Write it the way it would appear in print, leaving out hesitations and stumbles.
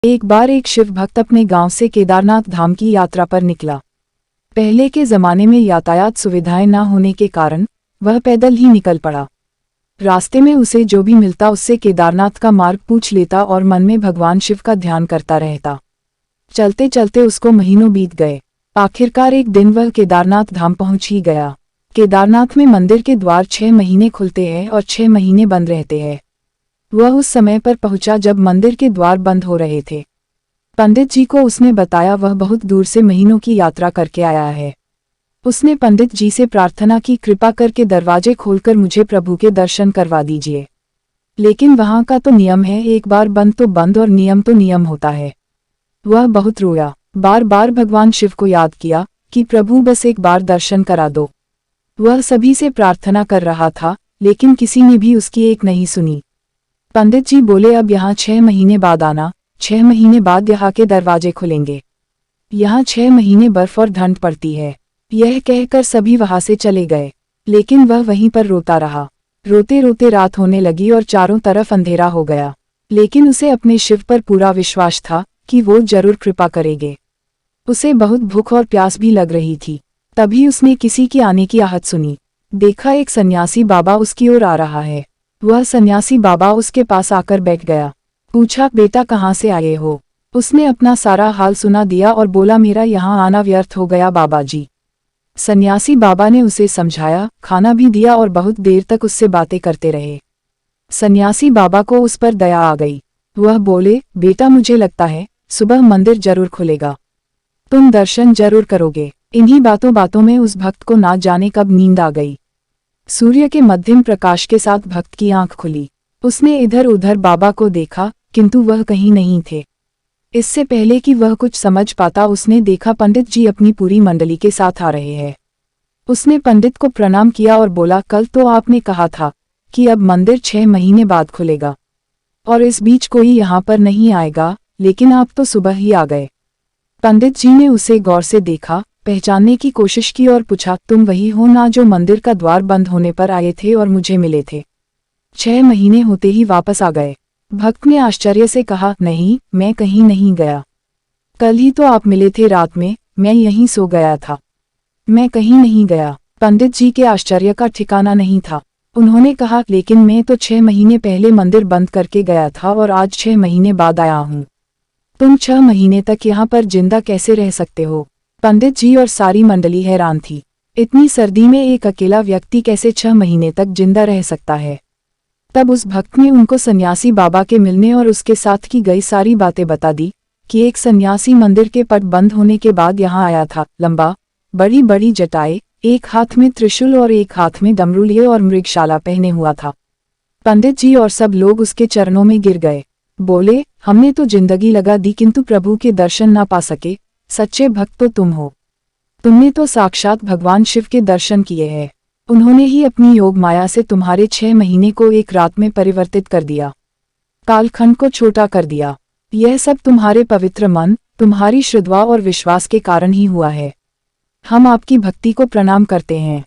एक बार एक शिव भक्त अपने गांव से केदारनाथ धाम की यात्रा पर निकला। पहले के जमाने में यातायात सुविधाएं न होने के कारण वह पैदल ही निकल पड़ा। रास्ते में उसे जो भी मिलता उससे केदारनाथ का मार्ग पूछ लेता और मन में भगवान शिव का ध्यान करता रहता। चलते चलते उसको महीनों बीत गए। आखिरकार एक दिन वह केदारनाथ धाम पहुंच ही गया। केदारनाथ में मंदिर के द्वार 6 महीने खुलते हैं और 6 महीने बंद रहते हैं। वह उस समय पर पहुंचा जब मंदिर के द्वार बंद हो रहे थे। पंडित जी को उसने बताया वह बहुत दूर से महीनों की यात्रा करके आया है। उसने पंडित जी से प्रार्थना की, कृपा करके दरवाजे खोलकर मुझे प्रभु के दर्शन करवा दीजिए। लेकिन वहां का तो नियम है, एक बार बंद तो बंद और नियम तो नियम होता है। वह बहुत रोया, बार बार भगवान शिव को याद किया कि प्रभु बस एक बार दर्शन करा दो। वह सभी से प्रार्थना कर रहा था लेकिन किसी ने भी उसकी एक नहीं सुनी। पंडित जी बोले, अब यहाँ 6 महीने बाद आना, 6 महीने बाद यहाँ के दरवाजे खुलेंगे। यहाँ 6 महीने बर्फ और ठंड पड़ती है। यह कहकर सभी वहां से चले गए, लेकिन वह वहीं पर रोता रहा। रोते रोते रात होने लगी और चारों तरफ अंधेरा हो गया। लेकिन उसे अपने शिव पर पूरा विश्वास था कि वो जरूर कृपा करेंगे। उसे बहुत भूख और प्यास भी लग रही थी। तभी उसने किसी की आने की आहट सुनी। देखा एक सन्यासी बाबा उसकी ओर आ रहा है। वह सन्यासी बाबा उसके पास आकर बैठ गया। पूछा, बेटा कहाँ से आए हो? उसने अपना सारा हाल सुना दिया और बोला, मेरा यहाँ आना व्यर्थ हो गया बाबा जी। सन्यासी बाबा ने उसे समझाया, खाना भी दिया और बहुत देर तक उससे बातें करते रहे। सन्यासी बाबा को उस पर दया आ गई। वह बोले, बेटा मुझे लगता है सुबह मंदिर जरूर खुलेगा, तुम दर्शन जरूर करोगे। इन्हीं बातों बातों में उस भक्त को ना जाने कब नींद आ गई। सूर्य के मध्यम प्रकाश के साथ भक्त की आंख खुली। उसने इधर उधर बाबा को देखा किंतु वह कहीं नहीं थे। इससे पहले कि वह कुछ समझ पाता उसने देखा पंडित जी अपनी पूरी मंडली के साथ आ रहे हैं। उसने पंडित को प्रणाम किया और बोला, कल तो आपने कहा था कि अब मंदिर 6 महीने बाद खुलेगा और इस बीच कोई यहाँ पर नहीं आएगा, लेकिन आप तो सुबह ही आ गए। पंडित जी ने उसे गौर से देखा, पहचानने की कोशिश की और पूछा, तुम वही हो ना जो मंदिर का द्वार बंद होने पर आए थे और मुझे मिले थे? 6 महीने होते ही वापस आ गए। भक्त ने आश्चर्य से कहा, नहीं, मैं कहीं नहीं गया। कल ही तो आप मिले थे रात में, मैं यहीं सो गया था, मैं कहीं नहीं गया। पंडित जी के आश्चर्य का ठिकाना नहीं था। उन्होंने कहा, लेकिन मैं तो 6 महीने पहले मंदिर बंद करके गया था और आज 6 महीने बाद आया हूँ। तुम 6 महीने तक यहाँ पर जिंदा कैसे रह सकते हो? पंडित जी और सारी मंडली हैरान थी। इतनी सर्दी में एक अकेला व्यक्ति कैसे 6 महीने तक जिंदा रह सकता है? तब उस भक्त ने उनको सन्यासी बाबा के मिलने और उसके साथ की गई सारी बातें बता दी कि एक सन्यासी मंदिर के पट बंद होने के बाद यहाँ आया था। लंबा, बड़ी बड़ी जटाएं, एक हाथ में त्रिशूल और एक हाथ में डमरू लिए और मृगशाला पहने हुआ था। पंडित जी और सब लोग उसके चरणों में गिर गए। बोले, हमने तो जिंदगी लगा दी किंतु प्रभु के दर्शन ना पा सके। सच्चे भक्त तो तुम हो। तुमने तो साक्षात भगवान शिव के दर्शन किए हैं। उन्होंने ही अपनी योग माया से तुम्हारे 6 महीने को एक रात में परिवर्तित कर दिया, कालखंड को छोटा कर दिया। यह सब तुम्हारे पवित्र मन, तुम्हारी श्रद्धा और विश्वास के कारण ही हुआ है। हम आपकी भक्ति को प्रणाम करते हैं।